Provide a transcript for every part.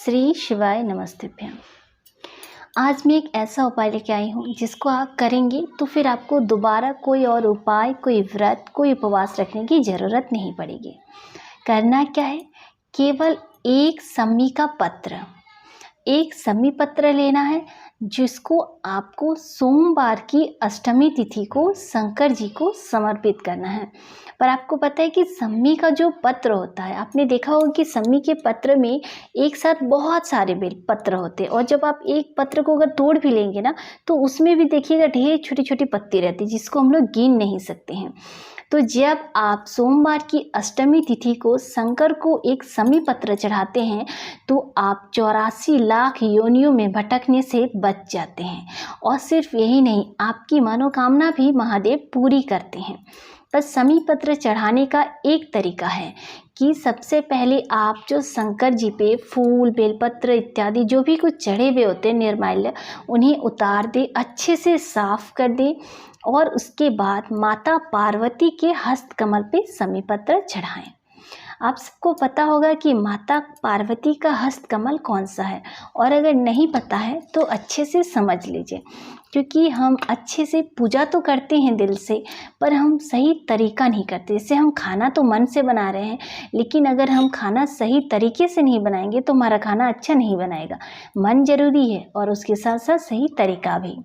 श्री शिवाय नमस्तेभ्यं। आज मैं एक ऐसा उपाय लेके आई हूँ जिसको आप करेंगे तो फिर आपको दोबारा कोई और उपाय, कोई व्रत, कोई उपवास रखने की ज़रूरत नहीं पड़ेगी। करना क्या है, केवल एक समी पत्र लेना है जिसको आपको सोमवार की अष्टमी तिथि को शंकर जी को समर्पित करना है। पर आपको पता है कि सम्मी का जो पत्र होता है, आपने देखा होगा कि सम्मी के पत्र में एक साथ बहुत सारे बेल पत्र होते हैं और जब आप एक पत्र को अगर तोड़ भी लेंगे ना तो उसमें भी देखिएगा ढेर छोटी छोटी पत्ती रहती है जिसको हम लोग गिन नहीं सकते हैं। तो जब आप सोमवार की अष्टमी तिथि को शंकर को एक समी पत्र चढ़ाते हैं तो आप 84 लाख योनियों में भटकने से बच जाते हैं। और सिर्फ यही नहीं, आपकी मनोकामना भी महादेव पूरी करते हैं। बस समी पत्र चढ़ाने का एक तरीका है कि सबसे पहले आप जो शंकर जी पे फूल, बेलपत्र इत्यादि जो भी कुछ चढ़े हुए होते हैं निर्माल्य, उन्हें उतार दें, अच्छे से साफ कर दें और उसके बाद माता पार्वती के हस्त कमल पे समी पत्र चढ़ाएं। आप सबको पता होगा कि माता पार्वती का हस्त कमल कौन सा है, और अगर नहीं पता है तो अच्छे से समझ लीजिए, क्योंकि हम अच्छे से पूजा तो करते हैं दिल से, पर हम सही तरीका नहीं करते। जैसे हम खाना तो मन से बना रहे हैं, लेकिन अगर हम खाना सही तरीके से नहीं बनाएंगे तो हमारा खाना अच्छा नहीं बनेगा। मन जरूरी है और उसके साथ साथ सही तरीका भी।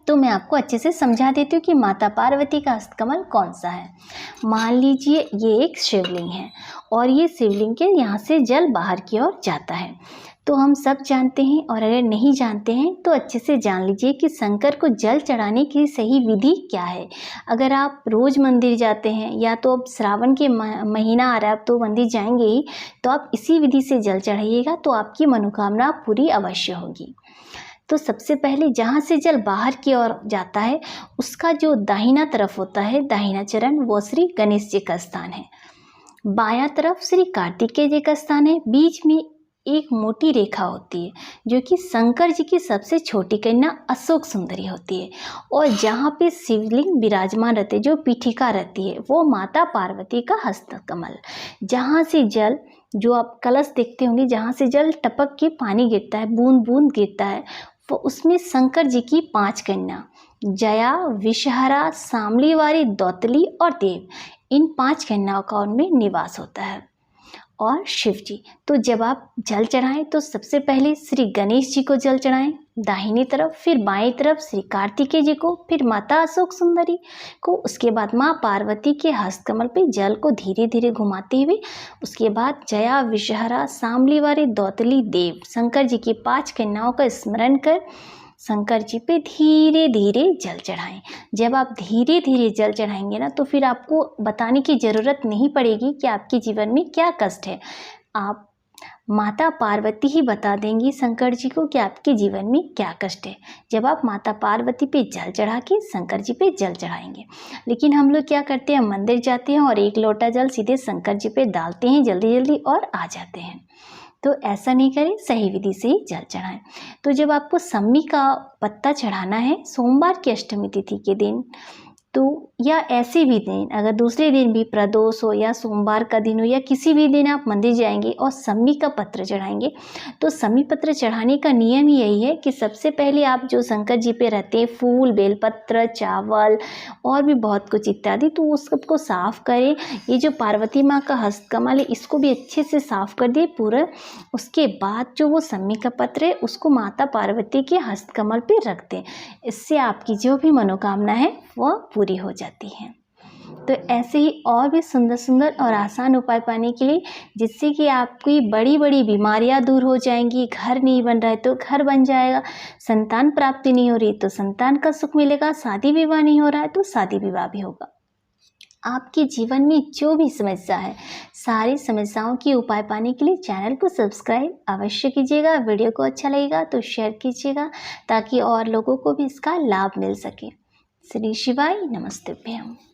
तो मैं आपको अच्छे से समझा देती हूँ कि माता पार्वती का हस्तकमल कौन सा है। मान लीजिए ये एक शिवलिंग है और ये शिवलिंग के यहाँ से जल बाहर की ओर जाता है। तो हम सब जानते हैं, और अगर नहीं जानते हैं तो अच्छे से जान लीजिए कि शंकर को जल चढ़ाने की सही विधि क्या है। अगर आप रोज़ मंदिर जाते हैं या तो अब श्रावण के महीना आ रहा है, अब तो मंदिर जाएंगे ही, तो आप इसी विधि से जल चढ़ाइएगा तो आपकी मनोकामना पूरी अवश्य होगी। तो सबसे पहले जहाँ से जल बाहर की ओर जाता है उसका जो दाहिना तरफ होता है, दाहिना चरण, वो श्री गणेश जी का स्थान है। बायां तरफ श्री कार्तिकेय जी का स्थान है। बीच में एक मोटी रेखा होती है जो कि शंकर जी की सबसे छोटी कन्या अशोक सुंदरी होती है। और जहाँ पे शिवलिंग विराजमान रहते, जो पीठिका रहती है, वो माता पार्वती का हस्त कमल। जहाँ से जल, जो आप कलश देखते होंगे, जहाँ से जल टपक के पानी गिरता है, बूंद बूंद गिरता है, वो उसमें शंकर जी की 5 कन्या जया, विषहरा, सामलीवारी, दौतली और देव, इन 5 कन्याओं का उनमें निवास होता है। और शिव जी। तो जब आप जल चढ़ाएं तो सबसे पहले श्री गणेश जी को जल चढ़ाएं दाहिनी तरफ, फिर बाईं तरफ श्री कार्तिकेय जी को, फिर माता अशोक सुंदरी को, उसके बाद माँ पार्वती के हस्त कमल पे जल को धीरे धीरे घुमाते हुए, उसके बाद जया, विषहरा, सामलीवारी, दौतली, देव, शंकर जी की 5 कन्याओं का स्मरण कर शंकर जी पे धीरे धीरे जल चढ़ाएं। जब आप धीरे धीरे जल चढ़ाएंगे ना तो फिर आपको बताने की ज़रूरत नहीं पड़ेगी कि आपके जीवन में क्या कष्ट है। आप माता पार्वती ही बता देंगी शंकर जी को कि आपके जीवन में क्या कष्ट है, जब आप माता पार्वती पे जल चढ़ा के शंकर जी पे जल चढ़ाएंगे। लेकिन हम लोग क्या करते हैं, मंदिर जाते हैं और 1 लोटा जल सीधे शंकर जी पे डालते हैं जल्दी जल्दी और आ जाते हैं। तो ऐसा नहीं करें, सही विधि से ही जल चढ़ाएं। तो जब आपको सम्मी का पत्ता चढ़ाना है सोमवार की अष्टमी तिथि के दिन, तो या ऐसे भी दिन, अगर दूसरे दिन भी प्रदोष हो या सोमवार का दिन हो या किसी भी दिन आप मंदिर जाएंगे और सम्मी का पत्र चढ़ाएंगे, तो सम्मी पत्र चढ़ाने का नियम ही यही है कि सबसे पहले आप जो शंकर जी पे रहते हैं फूल, बेलपत्र, चावल और भी बहुत कुछ इत्यादि, तो उस सबको साफ करें। ये जो पार्वती माँ का हस्तकमल है इसको भी अच्छे से साफ कर दिए पूरा। उसके बाद जो वो सम्मी का पत्र है उसको माता पार्वती के हस्तकमल पे रख दें। इससे आपकी जो भी मनोकामना है वह पूरी हो जाती है। तो ऐसे ही और भी सुंदर सुंदर और आसान उपाय पाने के लिए, जिससे कि आपकी बड़ी बड़ी बीमारियां दूर हो जाएंगी। घर नहीं बन रहा है तो घर बन जाएगा, संतान प्राप्ति नहीं हो रही तो संतान का सुख मिलेगा, शादी विवाह नहीं हो रहा है तो शादी विवाह भी होगा। आपके जीवन में जो भी समस्या है, सारी समस्याओं की उपाय पाने के लिए चैनल को सब्सक्राइब अवश्य कीजिएगा। वीडियो को अच्छा लगेगा तो शेयर कीजिएगा ताकि और लोगों को भी इसका लाभ मिल सके। श्री शिवाय नमस्तेभ्यं।